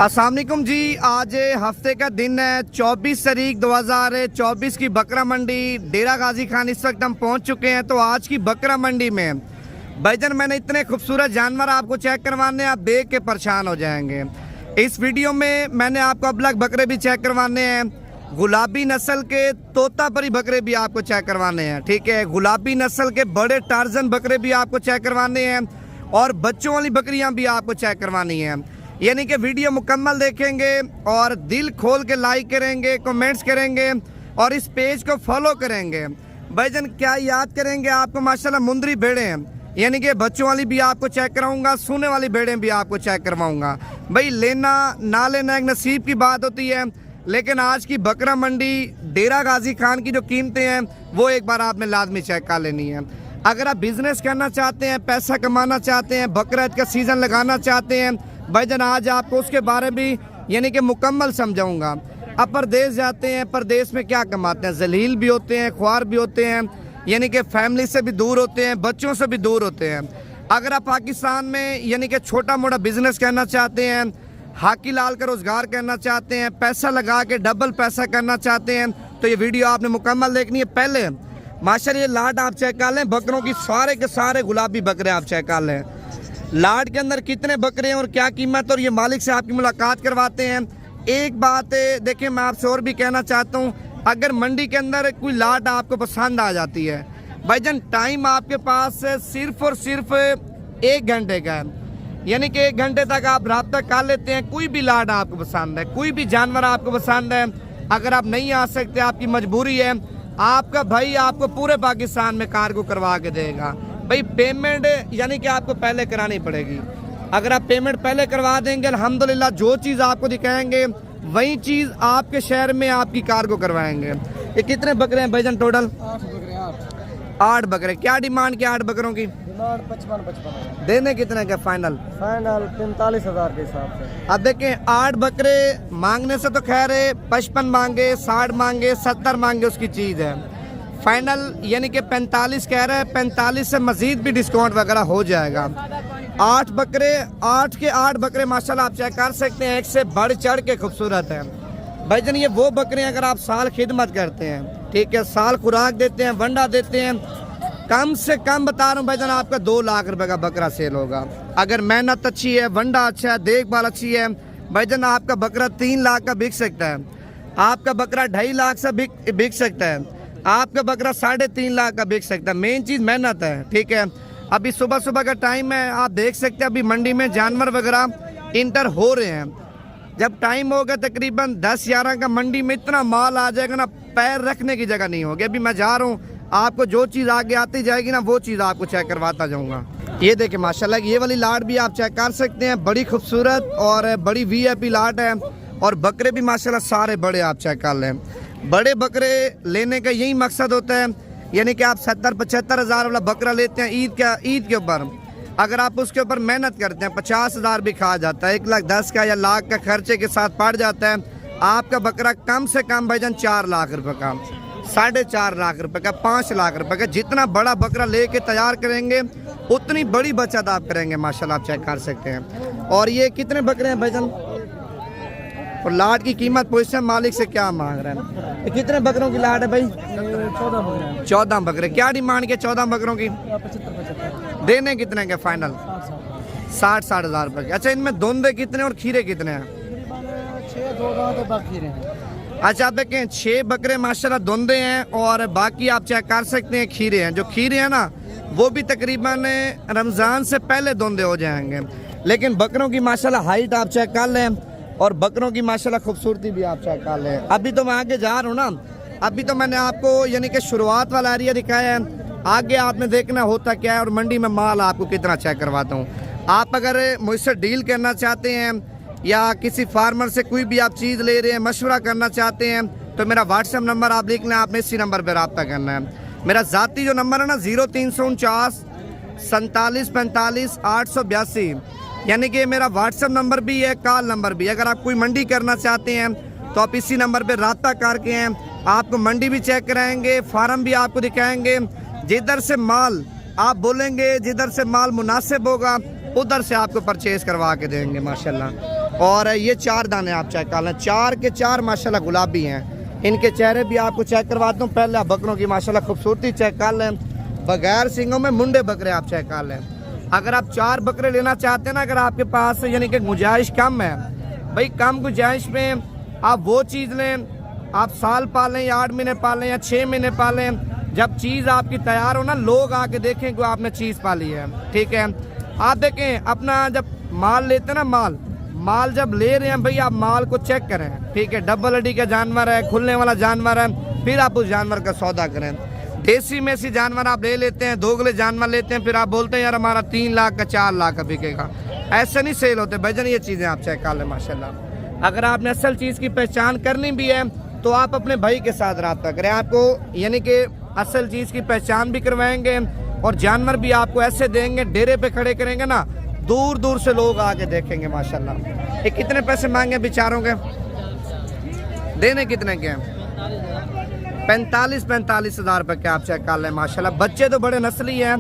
अस्सलाम वालेकुम जी। आज हफ्ते का दिन है 24 तारीख 2024 की बकरा मंडी डेरा गाजी खान इस वक्त हम पहुंच चुके हैं। तो आज की बकरा मंडी में भाईजान मैंने इतने खूबसूरत जानवर आपको चेक करवाने हैं, आप देख के परेशान हो जाएंगे। इस वीडियो में मैंने आपको अबलग बकरे भी चेक करवाने हैं, गुलाबी नस्ल के तोतापरी बकरे भी आपको चेक करवाने हैं, ठीक है। गुलाबी नस्ल के बड़े टार्जन बकरे भी आपको चेक करवाने हैं और बच्चों वाली बकरियां भी आपको चेक करवानी है। यानी कि वीडियो मुकम्मल देखेंगे और दिल खोल के लाइक करेंगे, कमेंट्स करेंगे और इस पेज को फॉलो करेंगे। भाईजान क्या याद करेंगे, आपको माशाल्लाह मुंदरी भेड़ें यानी कि बच्चों वाली भी आपको चेक कराऊंगा, सोने वाली भेड़ें भी आपको चेक करवाऊंगा। भाई लेना ना लेना एक नसीब की बात होती है, लेकिन आज की बकरा मंडी डेरा गाजी खान की जो कीमतें हैं वो एक बार आपने लाजमी चेक कर लेनी है। अगर आप बिजनेस करना चाहते हैं, पैसा कमाना चाहते हैं, बकरा ईद का सीज़न लगाना चाहते हैं, भाईजान आज आपको उसके बारे में भी यानी कि मुकम्मल समझाऊंगा। अब परदेश जाते हैं, परदेश में क्या कमाते हैं, जलील भी होते हैं, ख्वार भी होते हैं, यानी कि फैमिली से भी दूर होते हैं, बच्चों से भी दूर होते हैं। अगर आप पाकिस्तान में यानी कि छोटा मोटा बिजनेस करना चाहते हैं, हाकी लाल का रोज़गार करना चाहते हैं, पैसा लगा के डबल पैसा करना चाहते हैं, तो ये वीडियो आपने मुकम्मल देखनी है। पहले माशाल्लाह ये लाट आप चेक कर लें, बकरों की सारे के सारे गुलाबी बकरे आप चेक कर लें। लाट के अंदर कितने बकरे हैं और क्या कीमत, और ये मालिक से आपकी मुलाकात करवाते हैं। एक बात देखिए मैं आपसे और भी कहना चाहता हूँ, अगर मंडी के अंदर कोई लाट आपको पसंद आ जाती है, भाईजान टाइम आपके पास सिर्फ और सिर्फ 1 घंटे का है, यानी कि 1 घंटे तक आप रब्ता कर लेते हैं। कोई भी लाट आपको पसंद है, कोई भी जानवर आपको पसंद है, अगर आप नहीं आ सकते, आपकी मजबूरी है, आपका भाई आपको पूरे पाकिस्तान में कार्गो करवा के देगा। भाई पेमेंट यानी कि आपको पहले करानी पड़ेगी। अगर आप पेमेंट पहले करवा देंगे, अल्हम्दुलिल्लाह जो चीज़ आपको दिखाएंगे वही चीज़ आपके शहर में आपकी कार्गो करवाएंगे। ये कितने बकरे हैं भाईजान टोटल? 8 बकरे। क्या डिमांड क्या 8 बकरों की? डिमांड 55 देने कितने का फाइनल? फाइनल 45,000 के हिसाब से। अब देखें 8 बकरे मांगने से तो खैर 55 मांगे, 60 मांगे, 70 मांगे, उसकी चीज़ है। फाइनल यानी कि 45 कह रहे हैं, 45 से मजीद भी डिस्काउंट वगैरह हो जाएगा। 8 बकरे, 8 के 8 बकरे माशाल्लाह आप चेक कर सकते हैं, एक से बढ़ चढ़ के खूबसूरत है। भाईजान ये वो बकरे अगर आप साल खिदमत करते हैं, ठीक है, साल खुराक देते हैं, वंडा देते हैं, कम से कम बता रहा हूँ भाईजान आपका 2 लाख रुपए का बकरा सेल होगा। अगर मेहनत अच्छी है, वंडा अच्छा है, देखभाल अच्छी है, भाईजान आपका बकरा 3 लाख का बिक सकता है, आपका बकरा 2.5 लाख से बिक सकता है, आपका बकरा 3.5 लाख का बिक सकता है। मेन चीज़ मेहनत है, ठीक है। अभी सुबह सुबह का टाइम है, आप देख सकते हैं अभी मंडी में जानवर वगैरह इंटर हो रहे हैं। जब टाइम होगा तकरीबन 10-11 का, मंडी में इतना माल आ जाएगा ना, पैर रखने की जगह नहीं होगी। अभी मैं जा रहा हूँ, आपको जो चीज़ आगे आती जाएगी ना वो चीज़ आपको चेक करवाता जाऊँगा। ये देखें माशाल्लाह ये वाली लाट भी आप चेक कर सकते हैं, बड़ी खूबसूरत और बड़ी VIP लाट है, और बकरे भी माशाल्लाह सारे बड़े आप चेक कर लें। बड़े बकरे लेने का यही मकसद होता है, यानी कि आप 70-75 हज़ार वाला बकरा लेते हैं ईद के ऊपर, अगर आप उसके ऊपर मेहनत करते हैं 50 हज़ार भी खा जाता है, 1,10,000 का या लाख का खर्चे के साथ पड़ जाता है। आपका बकरा कम से कम भाईजान 4 लाख रुपए का, 4.5 लाख रुपए का, 5 लाख रुपए का, जितना बड़ा बकरा लेके तैयार करेंगे उतनी बड़ी बचत आप करेंगे माशाल्लाह, आप चेक कर सकते हैं। और ये कितने बकरे हैं भाईजान, और लाट की कीमत पूछते हैं मालिक से क्या मांग रहे हैं? कितने बकरों की लाट है भाई? 14 बकरे। क्या डिमांड के 14 बकरों की? 75। देने कितने के फाइनल? 60-60 हज़ार रुपए के। अच्छा, इनमें दोंदे कितने और खीरे कितने हैं? 6 2 दांत बाकी हैं। अच्छा आप देखें 6 बकरे माशाल्लाह दोंदे हैं और बाकी आप चेक कर सकते हैं खीरे हैं। जो खीरे हैं ना वो भी तकरीबन रमज़ान से पहले दोंदे हो जाएंगे। लेकिन बकरों की माशाल्लाह हाइट आप चेक कर लें और बकरों की माशाल्लाह खूबसूरती भी आप चेक कर लें। अभी तो मैं आगे जा रहा हूँ ना, अभी तो मैंने आपको यानी कि शुरुआत वाला एरिया दिखाया है, आगे आपने देखना होता क्या है और मंडी में माल आपको कितना चेक करवाता हूँ। आप अगर मुझसे डील करना चाहते हैं या किसी फार्मर से कोई भी आप चीज़ ले रहे हैं, मशवरा करना चाहते हैं, तो मेरा व्हाट्सएप नंबर आप लिख लें, आपने इसी नंबर पर रब्ता करना है। मेरा ज़ाती जो नंबर है ना 0349 47 45 882, यानी कि मेरा व्हाट्सएप नंबर भी है, कॉल नंबर भी है। अगर आप कोई मंडी करना चाहते हैं तो आप इसी नंबर पे रब्ता करके हैं, आपको मंडी भी चेक कराएंगे, फार्म भी आपको दिखाएंगे। जिधर से माल आप बोलेंगे, जिधर से माल मुनासिब होगा उधर से आपको परचेज़ करवा के देंगे माशाल्लाह। और ये 4 दाने आप चेक कर लें, 4 के 4 माशाल्लाह गुलाबी हैं। इनके चेहरे भी आपको चेक करवाता हूँ। पहले आप बकरों की माशाल्लाह खूबसूरती चेक कर लें। बगैर सींगों में मुंडे बकरे आप चेक कर लें। अगर आप 4 बकरे लेना चाहते हैं ना, अगर आपके पास यानी कि गुंजाइश कम है, भाई कम गुंजाइश में आप वो चीज़ लें, आप साल पालें या 8 महीने पालें या 6 महीने पालें। जब चीज़ आपकी तैयार हो ना, लोग आके देखें कि आपने चीज़ पाली है। ठीक है, आप देखें अपना जब माल लेते हैं ना, माल जब ले रहे हैं भाई, आप माल को चेक करें। ठीक है, डबल हड्डी का जानवर है, खुलने वाला जानवर है, फिर आप उस जानवर का सौदा करें। देसी में सी जानवर आप ले लेते हैं, दोगले जानवर लेते हैं, फिर आप बोलते हैं यार हमारा 3 लाख का 4 लाख का बिकेगा। ऐसे नहीं सेल होते भाईजान, ये चीज़ें आप चेक कर लें माशाल्लाह। अगर आपने असल चीज़ की पहचान करनी भी है तो आप अपने भाई के साथ रब्ता करें, आपको यानी कि असल चीज़ की पहचान भी करवाएंगे और जानवर भी आपको ऐसे देंगे, डेरे पे खड़े करेंगे ना, दूर दूर से लोग आके देखेंगे माशाल्लाह। ये कितने पैसे मांगे बेचारों के, देने कितने के हैं? 45 हज़ार रुपये के आप चेक कर लें माशाल्लाह। बच्चे तो बड़े नस्ली हैं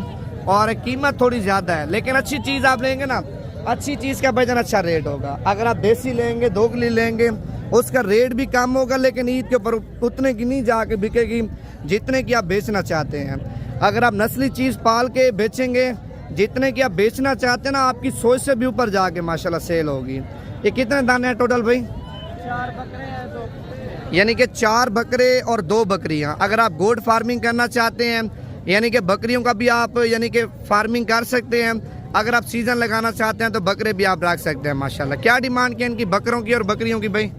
और कीमत थोड़ी ज़्यादा है, लेकिन अच्छी चीज़ आप लेंगे ना, अच्छी चीज़ का वजन अच्छा रेट होगा। अगर आप देसी लेंगे, दोगली लेंगे, उसका रेट भी कम होगा, लेकिन ईद के ऊपर उतने की नहीं जाके बिकेगी जितने की आप बेचना चाहते हैं। अगर आप नस्ली चीज़ पाल के बेचेंगे जितने की आप बेचना चाहते हैं ना, आपकी सोच से भी ऊपर जाके माशाल्लाह सेल होगी। ये कितने दाने हैं टोटल भाई? 4 बकरे हैं, 2 बकरे। यानी कि 4 बकरे और 2 बकरियां। अगर आप गोट फार्मिंग करना चाहते हैं, यानी कि बकरियों का भी आप यानी कि फार्मिंग कर सकते हैं। अगर आप सीजन लगाना चाहते हैं तो बकरे भी आप रख सकते हैं माशाल्लाह। क्या डिमांड की इनकी बकरों की और बकरियों की भाई?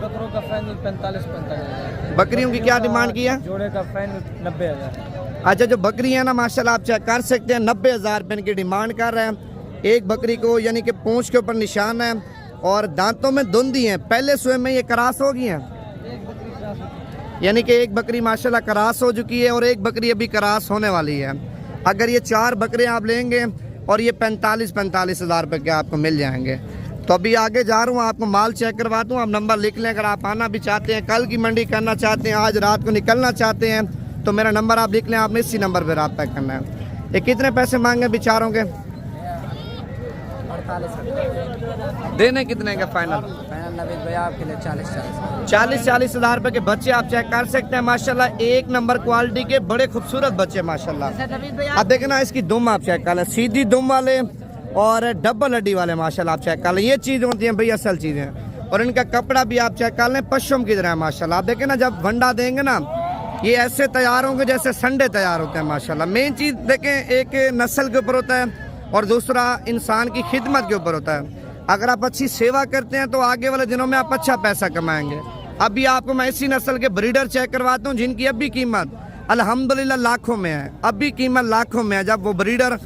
बकरों का फाइनल 45 हज़ार। बकरियों की क्या डिमांड की है? जोड़े का फाइनल 90 हज़ार। अच्छा, जो बकरी है ना माशाल्लाह आप चेक कर सकते हैं, 90 हज़ार रुपये इनकी डिमांड कर रहे हैं। एक बकरी को यानी कि पूंछ के ऊपर निशान है और दांतों में धुंधी है। पहले सुबह में ये क्रास हो गई हैं, यानी कि एक बकरी माशाल्लाह क्रास हो चुकी है और एक बकरी अभी क्रास होने वाली है। अगर ये 4 बकरे आप लेंगे और ये 45 हज़ार रुपये के आपको मिल जाएंगे। तो अभी आगे जा रहा हूँ, आपको माल चेक करवाता हूँ। आप नंबर लिख लें, अगर आप आना भी चाहते हैं, कल की मंडी करना चाहते हैं, आज रात को निकलना चाहते हैं, तो मेरा नंबर आप लिख लें, आपने इसी नंबर पर रब्ता करना है। ये कितने पैसे मांगे बेचारों के? 48 देने कितने का फाइनल? फाइनल नवीद भैया आपके लिए 40 हज़ार रुपये के बच्चे आप चेक कर सकते हैं माशाल्लाह। एक नंबर क्वालिटी के बड़े खूबसूरत बच्चे माशाल्लाह। अब देखें ना, इसकी दुम आप चेक कर लें, सीधी दुम वाले और डबल हड्डी वाले माशाल्लाह आप चेक कर लें। ये चीज़ होती है भाई असल चीज़ें। और इनका कपड़ा भी आप चेक कर लें, पश्चिम की तरह है माशाल्लाह। आप देखें ना, जब वंडा देंगे ना, ये ऐसे तैयार होंगे जैसे संडे तैयार होते हैं माशाल्लाह। मेन चीज़ देखें, एक नस्ल के ऊपर होता है और दूसरा इंसान की खिदमत के ऊपर होता है। अगर आप अच्छी सेवा करते हैं तो आगे वाले दिनों में आप अच्छा पैसा कमाएंगे। अभी आपको मैं इसी नस्ल के ब्रीडर चेक करवाता हूँ जिनकी अभी कीमत अल्हम्दुलिल्लाह लाखों में है। अभी कीमत लाखों में है। जब वो ब्रीडर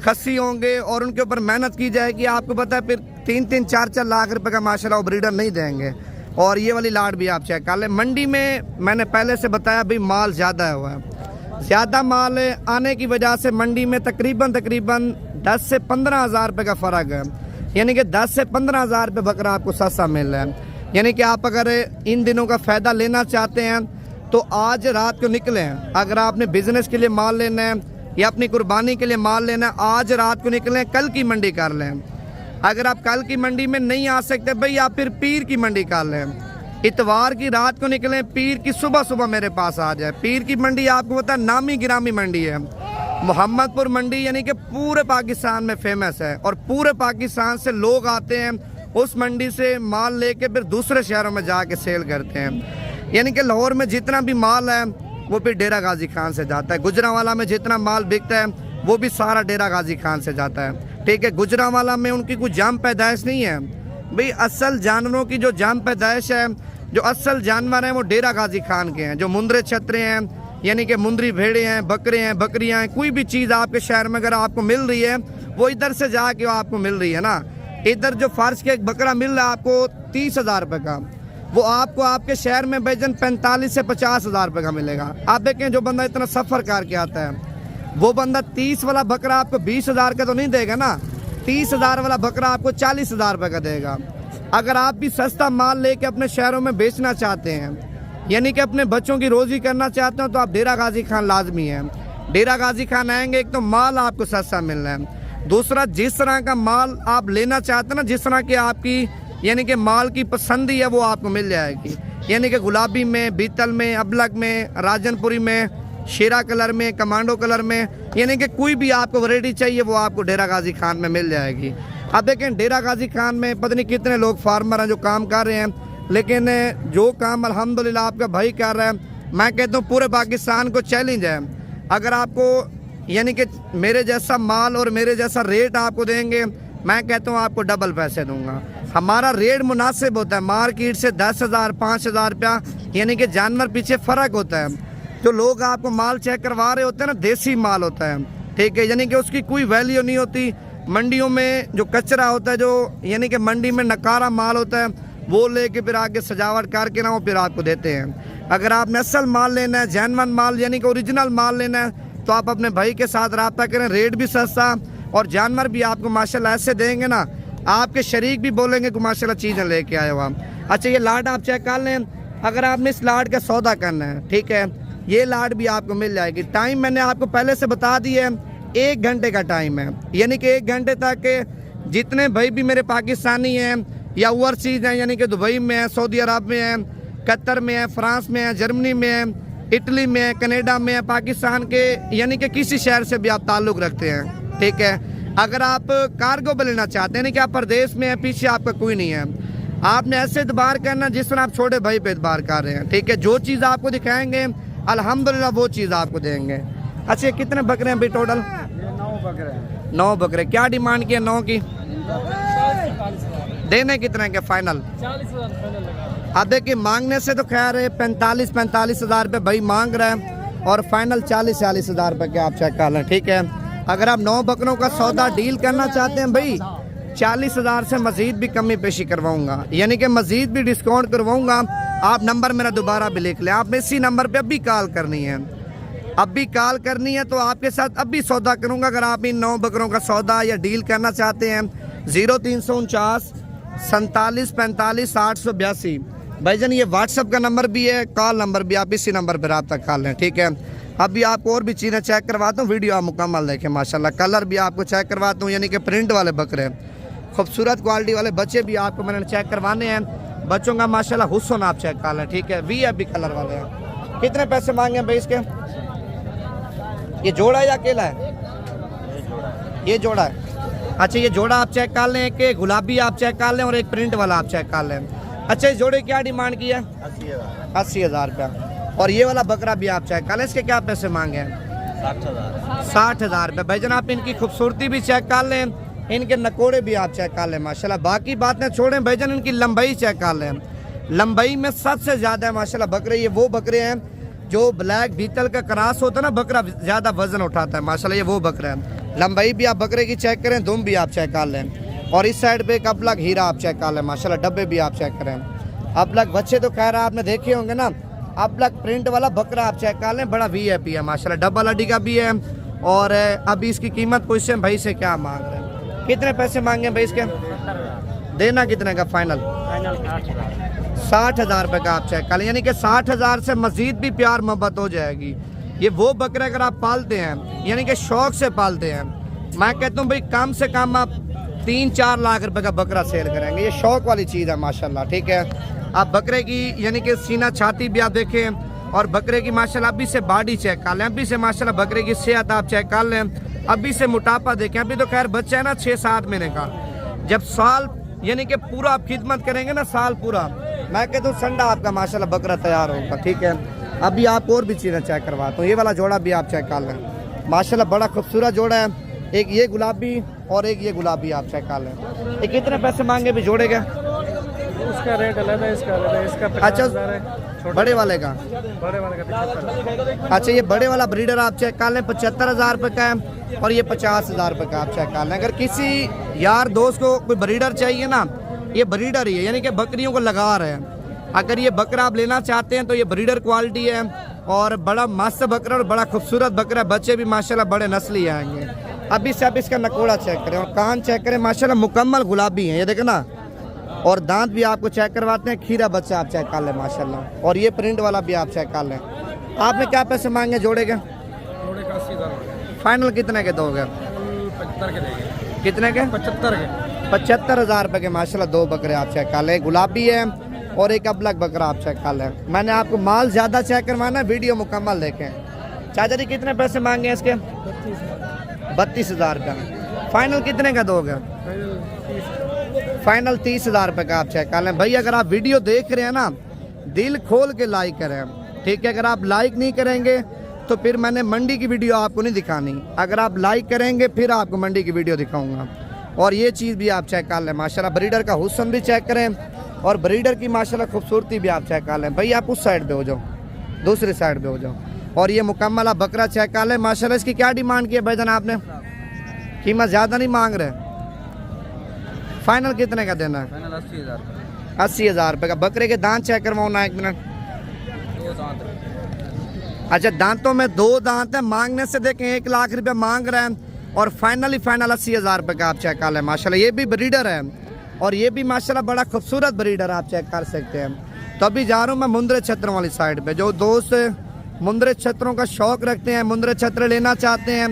खस्सी होंगे और उनके ऊपर मेहनत की जाएगी, आपको पता है फिर 3-3, 4-4 लाख रुपए का माशाल्लाह वो ब्रीडर नहीं देंगे। और ये वाली लाट भी आप चेक कर लें। मंडी में मैंने पहले से बताया भाई माल ज़्यादा हुआ है। ज़्यादा माल आने की वजह से मंडी में तकरीबन 10 से 15 हज़ार रुपये का फ़र्क है। यानी कि 10 से 15 हज़ार रुपये बकरा आपको सस्ता मिल रहा है। यानी कि आप अगर इन दिनों का फ़ायदा लेना चाहते हैं तो आज रात को निकलें। अगर आपने बिज़नेस के लिए माल लेना है या अपनी कुर्बानी के लिए माल लेना है, आज रात को निकलें, कल की मंडी कर लें। अगर आप कल की मंडी में नहीं आ सकते भाई, आप फिर पीर की मंडी कर लें। इतवार की रात को निकलें, पीर की सुबह मेरे पास आ जाए। पीर की मंडी आपको पता है नामी गिरामी मंडी है। मोहम्मदपुर मंडी यानी कि पूरे पाकिस्तान में फेमस है और पूरे पाकिस्तान से लोग आते हैं उस मंडी से माल लेके फिर दूसरे शहरों में जाके सेल करते हैं। यानी कि लाहौर में जितना भी माल है वो फिर डेरा गाजी खान से जाता है। गुजरांवाला में जितना माल बिकता है वो भी सारा डेरा गाजी खान से जाता है। ठीक है, गुजरांवाला में उनकी कोई जाम पैदाइश नहीं है भाई। असल जानवरों की जो जाम पैदाइश है, जो असल जानवर हैं वो डेरा गाजी खान के हैं। जो मुंदरे छतरे हैं, यानी कि मुंदरी भेड़े हैं, बकरे हैं, बकरियां हैं, कोई भी चीज़ आपके शहर में अगर आपको मिल रही है वो इधर से जाके आपको मिल रही है ना। इधर जो फर्श के एक बकरा मिल रहा है आपको 30 हज़ार रुपये का, वो आपको आपके शहर में भाईजान 45 से 50 हज़ार रुपये का मिलेगा। आप देखें, जो बंदा इतना सफ़र करके आता है वो बंदा 30 वाला बकरा आपको 20 हज़ार का तो नहीं देगा ना। 30 हज़ार वाला बकरा आपको 40 हज़ार रुपये का देगा। अगर आप भी सस्ता माल लेके अपने शहरों में बेचना चाहते हैं, यानी कि अपने बच्चों की रोज़ी करना चाहते हो, तो आप डेरा गाजी खान लाजमी है। डेरा गाजी खान आएंगे, एक तो माल आपको सस्ता मिल रहा है, दूसरा जिस तरह का माल आप लेना चाहते हैं ना, जिस तरह की आपकी यानी कि माल की पसंद ही है वो आपको मिल जाएगी। यानी कि गुलाबी में, बीतल में, अबलग में, राजनपुरी में, शेरा कलर में, कमांडो कलर में, यानी कि कोई भी आपको वैरायटी चाहिए वो आपको डेरा गाजी खान में मिल जाएगी। अब देखें डेरा गाजी खान में पता नहीं कितने लोग फार्मर हैं जो काम कर रहे हैं, लेकिन जो काम अल्हम्दुलिल्लाह आपका भाई कर रहा है, मैं कहता हूँ पूरे पाकिस्तान को चैलेंज है। अगर आपको यानी कि मेरे जैसा माल और मेरे जैसा रेट आपको देंगे, मैं कहता हूँ आपको डबल पैसे दूंगा। हमारा रेट मुनासिब होता है, मार्केट से 10,000 5,000 रुपया यानी कि जानवर पीछे फ़र्क होता है। जो लोग आपको माल चेक करवा रहे होते हैं ना, देसी माल होता है, ठीक है, यानी कि उसकी कोई वैल्यू नहीं होती। मंडियों में जो कचरा होता है, जो यानी कि मंडी में नकारा माल होता है, वो लेके फिर आगे सजावट करके ना वो फिर आपको देते हैं। अगर आप नस्ल माल लेना है, जैनवन माल यानी कि ओरिजिनल माल लेना है, तो आप अपने भाई के साथ रब्ता करें। रेट भी सस्ता और जानवर भी आपको माशाल्लाह ऐसे देंगे ना, आपके शरीक भी बोलेंगे कि माशाल्लाह चीज़ें लेके आए हो आप। अच्छा, ये लाट आप चेक कर लें। अगर आपने इस लाट का सौदा करना है, ठीक है, ये लाट भी आपको मिल जाएगी। टाइम मैंने आपको पहले से बता दिया है, 1 घंटे का टाइम है, यानी कि 1 घंटे तक जितने भाई भी मेरे पाकिस्तानी हैं या ओवरसीज हैं, यानी कि दुबई में है, सऊदी अरब में है, कतर में है, फ्रांस में है, जर्मनी में है, इटली में है, कनाडा में है, पाकिस्तान के यानी कि किसी शहर से भी आप ताल्लुक़ रखते हैं, ठीक है। अगर आप कार्गो पे लेना चाहते हैं, यानी कि आप प्रदेश में हैं, पीछे आपका कोई नहीं है, आपने ऐसे इतबार करना जिस तरह आप छोटे भाई पे इतबार कर रहे हैं, ठीक है। जो चीज़ आपको दिखाएंगे अल्हम्दुलिल्लाह वो चीज़ आपको देंगे। अच्छा, कितने बकरे हैं भाई टोटल? 9 बकरे हैं। 9 बकरे। क्या डिमांड की है 9 की? देने कितने के फाइनल? 40,000 फाइनल लगा। अब देखिए, मांगने से तो खैर 45 हज़ार रुपये भाई मांग रहे हैं और फाइनल 40 हज़ार रुपये के आप चेक कर लें, ठीक है। अगर आप 9 बकरों का सौदा डील करना चाहते हैं भाई, 40,000 से मज़ीद भी कमी पेशी करवाऊंगा, यानी कि मज़ीद भी डिस्काउंट करवाऊंगा। आप नंबर मेरा दोबारा भी लिख लें, आपने इसी नंबर पे अभी कॉल करनी है, अभी कॉल करनी है तो आपके साथ अभी सौदा करूंगा। अगर आप इन 9 बकरों का सौदा या डील करना चाहते हैं, 0349 47 45 882 भाईजान, ये व्हाट्सअप का नंबर भी है, कॉल नंबर भी, आप इसी नंबर पर रब्ता कर लें, ठीक है। अभी आपको और भी चीज़ें चेक करवाता हूँ, वीडियो आप मुकम्मल देखें। माशाल्लाह कलर भी आपको चेक करवाता हूँ, यानी कि प्रिंट वाले बकरे, खूबसूरत क्वालिटी वाले बच्चे भी आपको मैंने चेक करवाने हैं। बच्चों का माशाल्लाह हुस्न आप चेक कर लें, ठीक है। VIP कलर वाले हैं। कितने पैसे मांगे भाई इसके? ये जोड़ा है या अकेला है? ये जोड़ा है। अच्छा, ये जोड़ा आप चेक कर लें, एक गुलाबी आप चेक कर लें और एक प्रिंट वाला आप चेक कर लें। अच्छा, इस जोड़े क्या डिमांड की है? 80,000 रुपया। और ये वाला बकरा भी आप चेक कर लें, इसके क्या पैसे मांगे हैं? 60,000 रुपये। भाईजान आप इनकी खूबसूरती भी चेक कर लें, इनके नकोड़े भी आप चेक कर लें माशाल्लाह। बाकी बातें छोड़ें भाईजान, इनकी लंबाई चेक कर लें, लंबाई में सबसे ज़्यादा है माशाल्लाह बकरे। ये वो बकरे हैं जो ब्लैक बीतल का क्रॉस होता है ना, बकरा ज़्यादा वजन उठाता है माशाल्लाह, ये वो बकरा है। लंबाई भी आप बकरे की चेक करें, दुम भी आप चेक कर लें। और इस साइड पे एक अबलग हीरा आप चेक कर लें माशाल्लाह, डब्बे भी आप चेक करें। अबलग बच्चे तो खैर आपने देखे होंगे ना, अबलग प्रिंट वाला बकरा आप चेक कर लें, बड़ा VIP है माशाल्लाह, डबल हड्डी का भी है। और अभी इसकी कीमत क्वेश्चन भाई से क्या मांग रहे हैं, कितने पैसे मांगे भाई इसके? देना कितने का फाइनल? 60,000 रुपये का आप चेक कर लें, यानी कि 60,000 से मजीद भी प्यार मोहब्बत हो जाएगी। ये वो बकरे अगर आप पालते हैं, यानी कि शौक से पालते हैं, मैं कहता हूँ भाई कम से कम आप 3-4 लाख रुपए का बकरा सेल करेंगे। ये शौक वाली चीज़ है माशाल्लाह, ठीक है। आप बकरे की यानी कि सीना छाती भी आप देखें और बकरे की माशाल्लाह अभी से बॉडी चेक कर लें, अभी से माशाल्लाह बकरे की सेहत आप चेक कर लें, अभी से मोटापा देखें। अभी तो खैर बच्चा है ना 6-7 महीने का, जब साल यानी कि पूरा आप खिदमत करेंगे ना, साल पूरा, मैं कहता हूँ संडा आपका माशाल्लाह बकरा तैयार होगा, ठीक है। अभी आप और भी चीज़ें चेक करवाता हूँ। ये वाला जोड़ा भी आप चेक कर लें माशाल्लाह, बड़ा खूबसूरत जोड़ा है। एक ये गुलाबी और एक ये गुलाबी आप चेक कर लें। ये कितने पैसे मांगे भी जोड़े के? उसका रेट अलग है, इसका अलग है। इसका 50,000 है, बड़े वाले का? बड़े वाले का 75,000। अच्छा, ये बड़े वाला ब्रीडर आप चेक कर लें, 75,000 रुपये का है और ये 50,000 रुपये का आप चेक कर लें। अगर किसी यार दोस्त को कोई ब्रीडर चाहिए ना, ये ब्रीडर ही है, यानी कि बकरियों को लगा रहे हैं। अगर ये बकरा आप लेना चाहते हैं तो ये ब्रीडर क्वालिटी है और बड़ा मस्त बकरा और बड़ा खूबसूरत बकरा, बच्चे भी माशाल्लाह बड़े नस्ली आएंगे। अभी से आप इसका नकोड़ा चेक करें और कान चेक करें, माशाल्लाह मुकम्मल गुलाबी हैं, ये देखें ना। और दांत भी आपको चेक करवाते हैं, खीरा बच्चा आप चेक कर लें माशाल्लाह। और ये प्रिंट वाला भी आप चेक कर लें। आपने क्या पैसे मांगे जोड़े के? जोड़े का 80,000 फाइनल कितने के दोगे? 75 के देंगे। कितने के? 75 के। 75,000 रुपए के माशाल्लाह 2 बकरे आप चेक कर लें। गुलाबी है और एक अबलग बकरा आप चेक कर लें। मैंने आपको माल ज़्यादा चेक करवाना, वीडियो मुकम्मल देखें। चाचा जी कितने पैसे मांगे इसके? 32,000 का। फाइनल कितने का दोगे? फाइनल 30,000 रुपए का आप चेक कर लें। भाई अगर आप वीडियो देख रहे हैं ना, दिल खोल के लाइक करें, ठीक है। अगर आप लाइक नहीं करेंगे तो फिर मैंने मंडी की वीडियो आपको नहीं दिखानी। अगर आप लाइक करेंगे फिर आपको मंडी की वीडियो दिखाऊंगा। और ये चीज़ भी आप चेक कर लें माशाल्लाह। ब्रीडर का हुस्न भी चेक करें और ब्रीडर की माशाल्लाह खूबसूरती भी आप चेक कर लें। भाई आप उस साइड पे हो जाओ, दूसरी साइड पे हो जाओ। और ये मुकम्मल आप बकरा चेक कर लें माशाल्लाह। इसकी क्या डिमांड की है भाईजान आपने? कीमत ज़्यादा नहीं मांग रहे? फाइनल कितने का देना है? फाइनल 80,000। 80,000 रुपये का। बकरे के दांत चेक करवाओ ना, 1 मिनट। 2 दांत। अच्छा, दांतों में 2 दांत है। मांगने से देखें 1 लाख रुपया मांग रहे हैं और फाइनल 80,000 रुपये का आप चेक कर लें माशाल्लाह। ये भी ब्रीडर है और ये भी माशाल्लाह बड़ा खूबसूरत ब्रीडर आप चेक कर सकते हैं। तो अभी जा रहा हूँ मैं मुंद्रे छत्रों वाली साइड पे। जो दोस्त मुंद्रे छत्रों का शौक रखते हैं, मुंद्रे छत्र लेना चाहते हैं,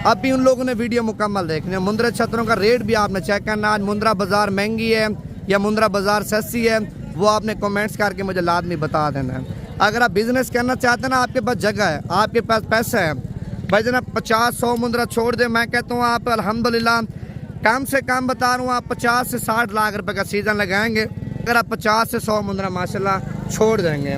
अभी उन लोगों ने वीडियो मुकम्मल देखनी है। मुंद्रा छत्रों का रेट भी आपने चेक करना। आज मुंद्रा बाज़ार महंगी है या मुंद्रा बाज़ार सस्ती है, वो आपने कमेंट्स करके मुझे लाजमी बता देना है। अगर आप बिज़नेस करना चाहते हैं ना, आपके पास जगह है, आपके पास पैसा है, भाई जना 50-100 मुंद्रा छोड़ दे। मैं कहता हूँ आप अल्हम्दुलिल्लाह कम से कम बता रहा हूँ, आप 50 से 60 लाख रुपये का सीज़न लगाएंगे अगर आप 50 से 100 मुंद्रा माशाल्लाह छोड़ देंगे।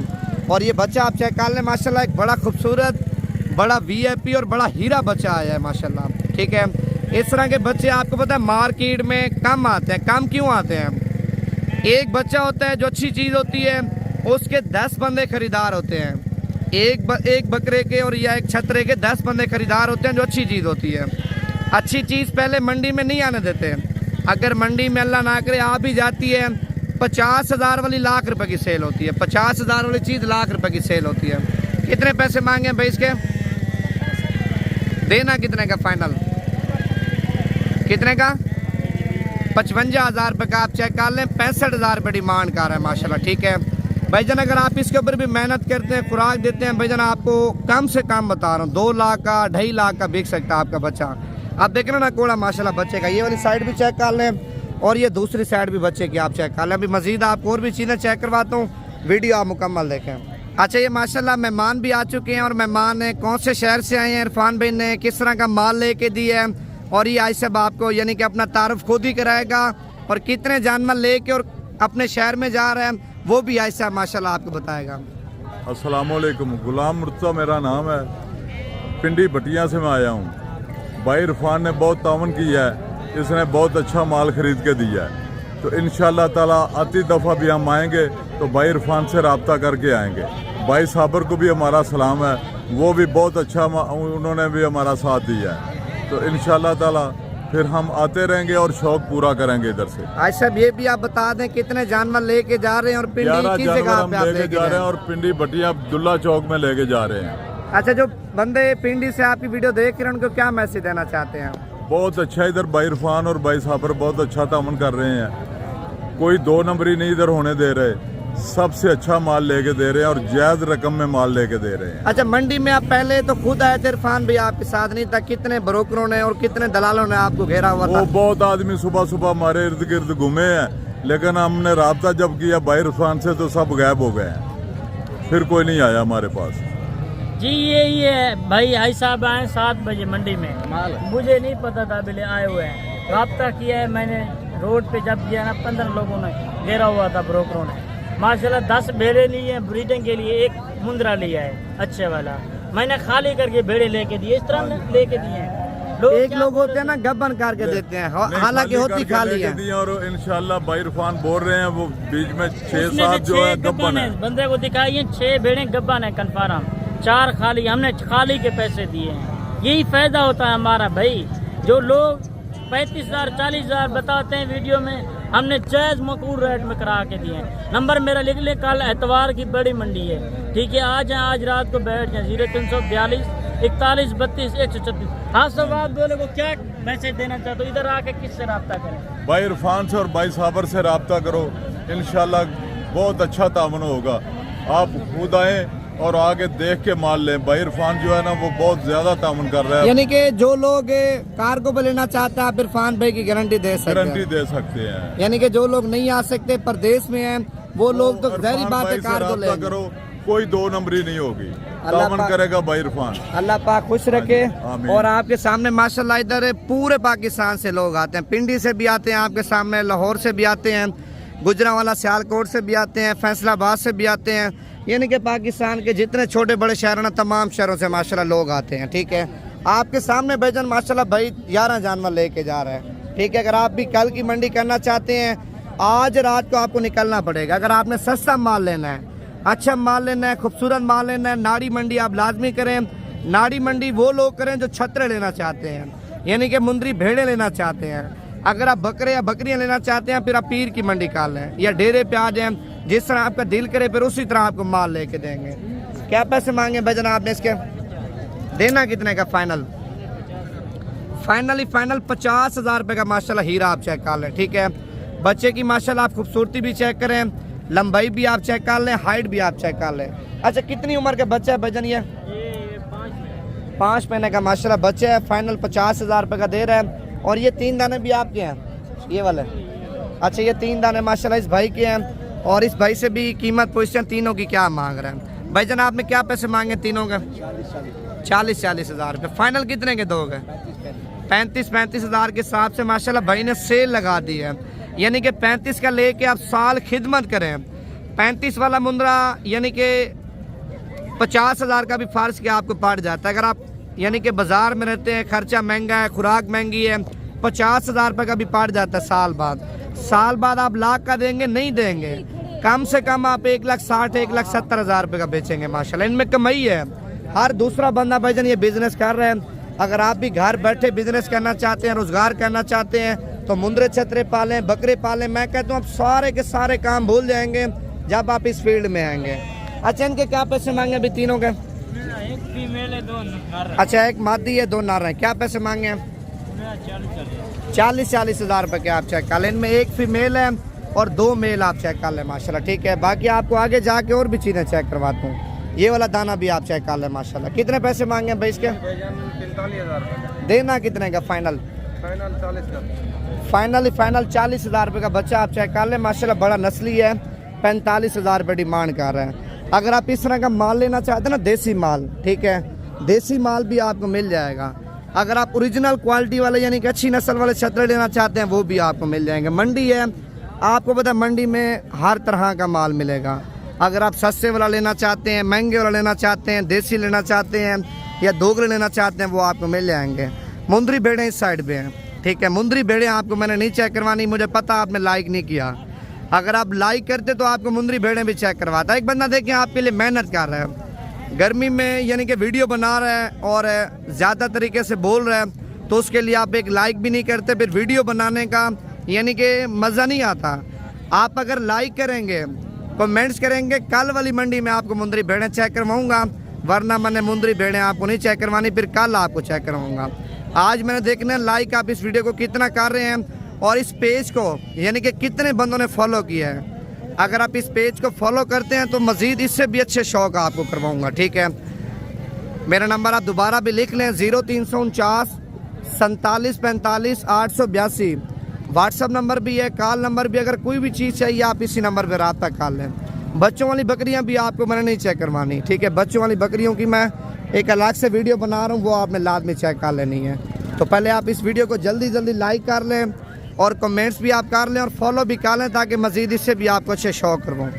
और ये बच्चा आप चेक कर लें माशाल्लाह, एक बड़ा खूबसूरत, बड़ा VIP और बड़ा हीरा बच्चा आया है माशाल्लाह, ठीक है। इस तरह के बच्चे आपको पता है मार्केट में कम आते हैं। कम क्यों आते हैं? एक बच्चा होता है जो अच्छी चीज़ होती है, उसके 10 बंदे खरीदार होते हैं। एक बकरे के और या एक छतरे के 10 बंदे खरीदार होते हैं जो अच्छी चीज़ होती है। अच्छी चीज़ पहले मंडी में नहीं आने देते। अगर मंडी में अल्लाह ना करे आ भी जाती है, 50,000 वाली लाख रुपए की सेल होती है। 50,000 वाली चीज़ लाख रुपए की सेल होती है। कितने पैसे मांगे भाई इसके? देना कितने का फाइनल? कितने का? 55,000 रुपये का आप चेक कर लें। 65,000 रुपये डिमांड कर रहा है माशाल्लाह, ठीक है भाईजान। अगर आप इसके ऊपर भी मेहनत करते हैं, खुराक देते हैं भाईजान, आपको कम से कम बता रहा हूँ 2 लाख का 2.5 लाख का बिक सकता है आपका बच्चा। आप देख रहे ना कोड़ा माशाल्लाह बच्चे का। ये वाली साइड भी चेक कर लें और ये दूसरी साइड भी बच्चे की आप चेक कर लें। अभी मजीद आपको और भी चीज़ें चेक करवाता हूँ, वीडियो आप मुकम्मल देखें। अच्छा, ये माशाल्लाह मेहमान भी आ चुके हैं और मेहमान कौन से शहर से आए हैं, इरफान भाई ने किस तरह का माल लेके दिया है और ये आज सब आपको यानी कि अपना तारुफ खुद ही कराएगा और कितने जानवर लेके और अपने शहर में जा रहे हैं वो भी आज सब माशाल्लाह आपको बताएगा। अस्सलाम वालेकुम। गुलाम मुर्तज़ा मेरा नाम है, पिंडी भटिया से मैं आया हूँ। भाई इरफान ने बहुत तावन किया है, इसने बहुत अच्छा माल खरीद के दिया है। तो इंशाअल्लाह ताला आती दफ़ा भी हम आएंगे तो भाई इरफान से रब्ता करके आएंगे। भाई साबर को भी हमारा सलाम है, वो भी बहुत अच्छा उन्होंने भी हमारा साथ दिया है। तो इंशाअल्लाह ताला फिर हम आते रहेंगे और शौक पूरा करेंगे इधर से। आज सब ये भी आप बता दें कितने जानवर लेके जा रहे हैं और पिंडी की जगह हम लेके जा रहे हैं और पिंडी भटिया अब्दुल्ला चौक में लेके जा रहे हैं। अच्छा, जो बंदे पिंडी से आपकी वीडियो देख रहे हैं उनको क्या मैसेज देना चाहते हैं? बहुत अच्छा इधर भाई इरफान और भाई साबर बहुत अच्छा तामन कर रहे हैं। कोई 2 नंबरी नहीं इधर होने दे रहे, सबसे अच्छा माल लेके दे रहे हैं और जायज रकम में माल लेके दे रहे हैं। अच्छा, मंडी में आप पहले तो खुद आए थे, इरफान भी आपके साथ नहीं था। कितने ब्रोकरों ने और कितने दलालों ने आपको घेरा हुआ था? वो बहुत आदमी सुबह सुबह हमारे इर्द गिर्द घूमे हैं, लेकिन हमने राब्ता जब किया भाई इरफान से तो सब गायब हो गए हैं, फिर कोई नहीं आया हमारे पास। जी ये भाई आई साहब आए 7 बजे मंडी में, मुझे नहीं पता था पहले आए हुए हैं। राब्ता किया है मैंने, रोड पे जब गया ना 15 लोगों ने घेरा हुआ था ब्रोकरों ने। माशाल्लाह 10 भेड़े लिए हैं ब्रीडिंग के लिए, एक मुंद्रा लिया है अच्छे वाला, मैंने खाली करके भेड़े लेके दिए, इस तरह लेके दिए हैं। एक लोग होते हैं ना गबन करके देते हैं, हालांकि होती खाली है। और इंशाल्लाह भाई इरफान बोल रहे हैं वो बीच में 6-7 जो है गब्बन है। बंदे को दिखाइए 6 भेड़े गब्बन है कन्फर्म, 4 खाली, हमने खाली के पैसे दिए हैं। यही फायदा होता है हमारा भाई। जो लोग 35,000 40,000 बताते हैं वीडियो में, हमने जायज मकबूल रेट में करा के दिए हैं। नंबर मेरा लिख ले, कल एतवार की बड़ी मंडी है, ठीक है। आज रात को बैठ जाए 0342 41 32 136। हाँ सब आप बोले को क्या मैसेज देना चाहते हो, इधर आके किससे रब्ता करें? भाई इरफान से और भाई साबर से रब्ता करो, इंशाल्लाह बहुत अच्छा तामन होगा। आप खुद आए और आगे देख के माल लें। भाई इरफान जो है ना वो बहुत ज्यादा ताउन कर रहा है। यानी कि जो लोग कार्गो पे लेना चाहते हैं आप इरफान भाई की गारंटी दे सकते हैं। गारंटी दे सकते हैं। यानी कि जो लोग नहीं आ सकते परदेश में हैं वो लोग तो इरफान जाहिर बात है भाई से कार्गो राब्ता लेंगे। करो, कोई दो नंबरी नहीं होगी। अल्लाह ताउन पाक- करेगा भाई इरफान। अल्लाह पाक खुश रखे। आमीन। और आपके सामने माशाल्लाह इधर पूरे पाकिस्तान से लोग आते हैं, पिंडी से भी आते हैं आपके सामने, लाहौर से भी आते हैं, गुजरांवाला सियालकोट से भी आते हैं, फैसलाबाद से भी आते हैं। यानी कि पाकिस्तान के जितने छोटे बड़े शहर हैं ना तमाम शहरों से माशाल्लाह लोग आते हैं। ठीक है, आपके सामने भाईजान माशाल्लाह भाई 11 जानवर लेके जा रहा है। ठीक है, अगर आप भी कल की मंडी करना चाहते हैं आज रात को आपको निकलना पड़ेगा। अगर आपने सस्ता माल लेना है, अच्छा माल लेना है, खूबसूरत माल लेना है, नाड़ी मंडी आप लाजमी करें। नाड़ी मंडी वो लोग करें जो छतरे लेना चाहते हैं, यानी कि मुंदरी भेड़े लेना चाहते हैं। अगर आप बकरे या बकरियां लेना चाहते हैं फिर आप पीर की मंडी कर लें या डेरे पे आ जाएं, जिस तरह आपका दिल करे फिर उसी तरह आपको माल लेके देंगे। क्या पैसे मांगे भजन आपने इसके? देना कितने का फाइनल? फाइनल 50,000 रुपये का माशाल्लाह हीरा आप चेक कर लें। ठीक है, बच्चे की माशाल्लाह आप खूबसूरती भी चेक करें, लंबाई भी आप चेक कर लें, हाइट भी आप चेक कर लें। अच्छा, कितनी उम्र का बच्चा है भजन? ये 5 महीने का माशाल्लाह बच्चा है। फाइनल 50,000 रुपये का दे रहा है। और ये 3 दाने भी आपके हैं, ये वाले? अच्छा, ये 3 दाने माशाल्लाह इस भाई के हैं। और इस भाई से भी कीमत पूछते तीनों की क्या मांग रहे हैं। भाईजान आपने क्या पैसे मांगे तीनों का? 40,000 रुपये। फाइनल कितने के दोगे? 35,000 के हिसाब से माशाल्लाह भाई ने सेल लगा दी है। यानी कि 35 का लेके आप साल खिदमत करें। 35 वाला मुंद्रा यानी कि 50,000 का भी फार्स के आपको पड़ जाता है। अगर आप यानी कि बाजार में रहते हैं, खर्चा महंगा है, खुराक महंगी है, 50,000 रुपये का भी पड़ जाता है साल बाद। साल बाद आप लाख का देंगे? नहीं देंगे। कम से कम आप 1,60,000 1,70,000 रुपये का बेचेंगे माशाल्लाह। इनमें कमाई है। हर दूसरा बंदा भाईजान ये बिजनेस कर रहे हैं। अगर आप भी घर बैठे बिजनेस करना चाहते हैं, रोजगार करना चाहते हैं तो मुंदरे छतरे पालें, बकरे पालें। मैं कहता हूँ आप सारे के सारे काम भूल जाएंगे जब आप इस फील्ड में आएंगे। अच्छा, इनके क्या पैसे मांगे अभी तीनों के? एक फीमेल है, 2 नर। अच्छा, एक मादी है, 2 नर हैं। क्या पैसे मांगे हैं? 40,000 रुपये के आप चेक कर लें। इनमें एक फीमेल है और 2 मेल आप चेक कर लें माशाल्लाह। ठीक है, बाकी आपको आगे जाके और भी चीज़ें चेक करवाता हूँ। ये वाला दाना भी आप चेक कर लें माशाल्लाह। कितने पैसे मांगे भाई इसके? 43,000। देना कितने का फाइनल? फाइनल 40 का। फाइनल 40,000 रुपये का बच्चा आप चेक कर लें माशाल्लाह। बड़ा नस्ली है, 45,000 रुपये डिमांड कर रहे हैं। अगर आप इस तरह का माल लेना चाहते हैं ना, देसी माल, ठीक है, देसी माल भी आपको मिल जाएगा। अगर आप ओरिजिनल क्वालिटी वाले यानी कि अच्छी नस्ल वाले छतरे लेना चाहते हैं वो भी आपको मिल जाएंगे। मंडी है, आपको पता है मंडी में हर तरह का माल मिलेगा। अगर आप सस्ते वाला लेना चाहते हैं, महंगे वाला लेना चाहते हैं, देसी लेना चाहते हैं या दोगले लेना चाहते हैं वो आपको मिल जाएंगे। मुंदरी भेड़ें इस साइड पे हैं। ठीक है, मुंदरी भेड़ें आपको मैंने नहीं चेक करवानी, मुझे पता आपने लाइक नहीं किया। अगर आप लाइक करते तो आपको मुंदरी भेड़ें भी चेक करवाता। एक बंदा देखें आपके लिए मेहनत कर रहा है, गर्मी में यानी कि वीडियो बना रहा है और ज़्यादा तरीके से बोल रहा है, तो उसके लिए आप एक लाइक भी नहीं करते, फिर वीडियो बनाने का यानी कि मज़ा नहीं आता। आप अगर लाइक करेंगे, कमेंट्स करेंगे, कल वाली मंडी में आपको मुंदरी भेड़ें चेक करवाऊँगा, वरना मैंने मुंदरी भेड़ें आपको नहीं चेक करवानी, फिर कल आपको चेक करवाऊँगा। आज मैंने देखना है लाइक आप इस वीडियो को कितना कर रहे हैं और इस पेज को यानी कि कितने बंदों ने फॉलो किया है। अगर आप इस पेज को फॉलो करते हैं तो मज़ीद इससे भी अच्छे शौक आपको करवाऊँगा। ठीक है, मेरा नंबर आप दोबारा भी लिख लें, 0349 47 45 882। व्हाट्सअप नंबर भी है, कॉल नंबर भी। अगर कोई भी चीज़ चाहिए आप इसी नंबर पर रब्ता कर लें। बच्चों वाली बकरियां भी आपको मैंने नहीं चेक करवानी। ठीक है, बच्चों वाली बकरियों की मैं एक अलग से वीडियो बना रहा हूँ, वो आपने लाजमी चेक कर लेनी है। तो पहले आप इस वीडियो को जल्दी जल्दी लाइक कर लें और कमेंट्स भी आप कर लें और फॉलो भी कर लें ताकि मज़ीद इससे भी आपको अच्छे शौक करवाऊँ।